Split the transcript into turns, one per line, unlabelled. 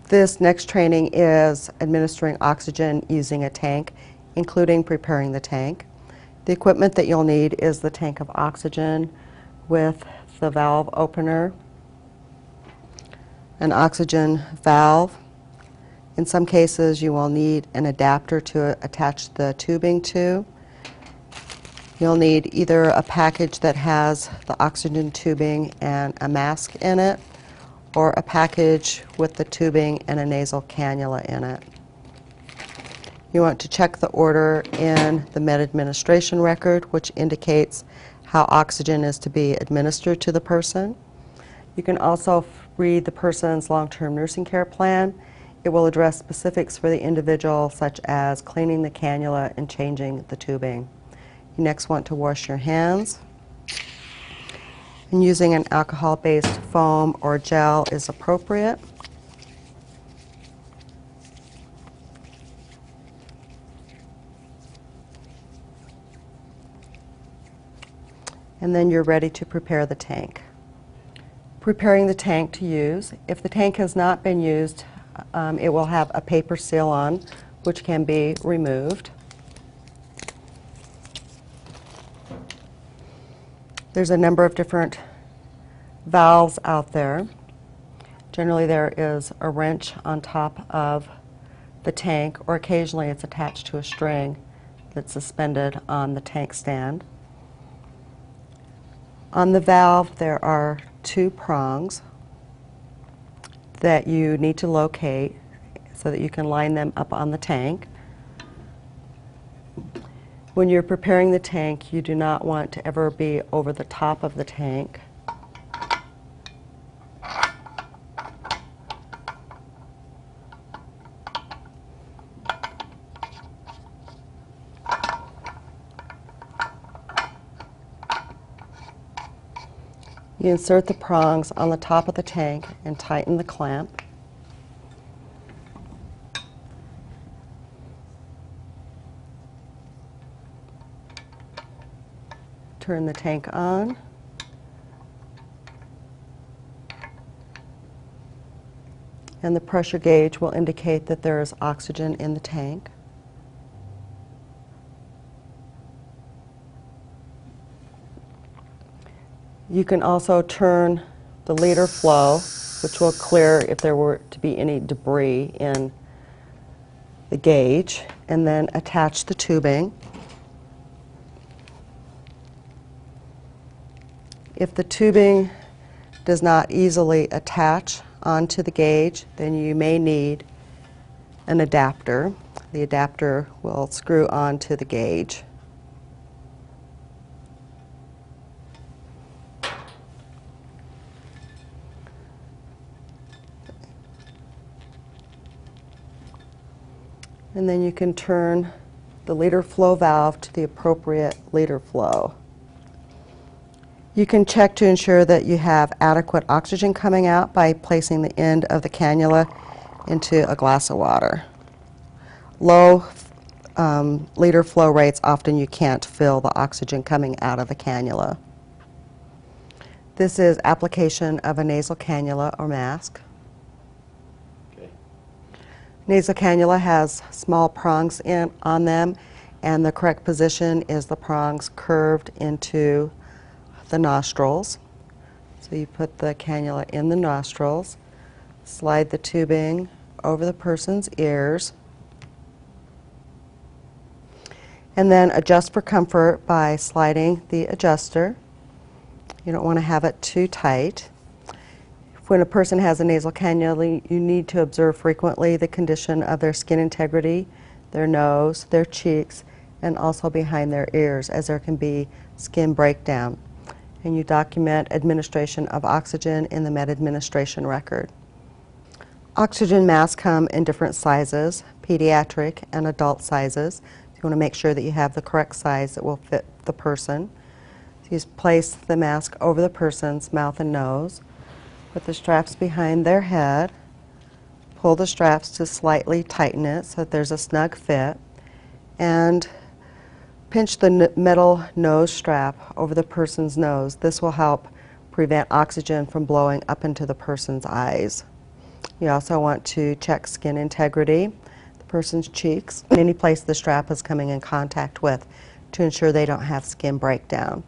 This next training is administering oxygen using a tank, including preparing the tank. The equipment that you'll need is the tank of oxygen with the valve opener, an oxygen valve. In some cases, you will need an adapter to attach the tubing to. You'll need either a package that has the oxygen tubing and a mask in it, or a package with the tubing and a nasal cannula in it. You want to check the order in the med administration record, which indicates how oxygen is to be administered to the person. You can also read the person's long-term nursing care plan. It will address specifics for the individual, such as cleaning the cannula and changing the tubing. You next want to wash your hands. And using an alcohol-based foam or gel is appropriate. And then you're ready to prepare the tank. Preparing the tank to use. If the tank has not been used, it will have a paper seal on, which can be removed. There's a number of different valves out there. Generally there is a wrench on top of the tank, or occasionally it's attached to a string that's suspended on the tank stand. On the valve there are two prongs that you need to locate so that you can line them up on the tank. When you're preparing the tank, you do not want to ever be over the top of the tank. You insert the prongs on the top of the tank and tighten the clamp. Turn the tank on. And the pressure gauge will indicate that there is oxygen in the tank. You can also turn the leader flow, which will clear if there were to be any debris in the gauge, and then attach the tubing. If the tubing does not easily attach onto the gauge, then you may need an adapter. The adapter will screw onto the gauge. And then you can turn the leader flow valve to the appropriate leader flow. You can check to ensure that you have adequate oxygen coming out by placing the end of the cannula into a glass of water. Low leader flow rates, often you can't feel the oxygen coming out of the cannula. This is application of a nasal cannula or mask. Nasal cannula has small prongs on them, and the correct position is the prongs curved into the nostrils. So you put the cannula in the nostrils, slide the tubing over the person's ears, and then adjust for comfort by sliding the adjuster. You don't want to have it too tight. When a person has a nasal cannula, you need to observe frequently the condition of their skin integrity, their nose, their cheeks, and also behind their ears, as there can be skin breakdown. And you document administration of oxygen in the med administration record. Oxygen masks come in different sizes, pediatric and adult sizes. You want to make sure that you have the correct size that will fit the person. So you place the mask over the person's mouth and nose. Put the straps behind their head, pull the straps to slightly tighten it so that there's a snug fit, and pinch the metal nose strap over the person's nose. This will help prevent oxygen from blowing up into the person's eyes. You also want to check skin integrity, the person's cheeks, any place the strap is coming in contact with, to ensure they don't have skin breakdown.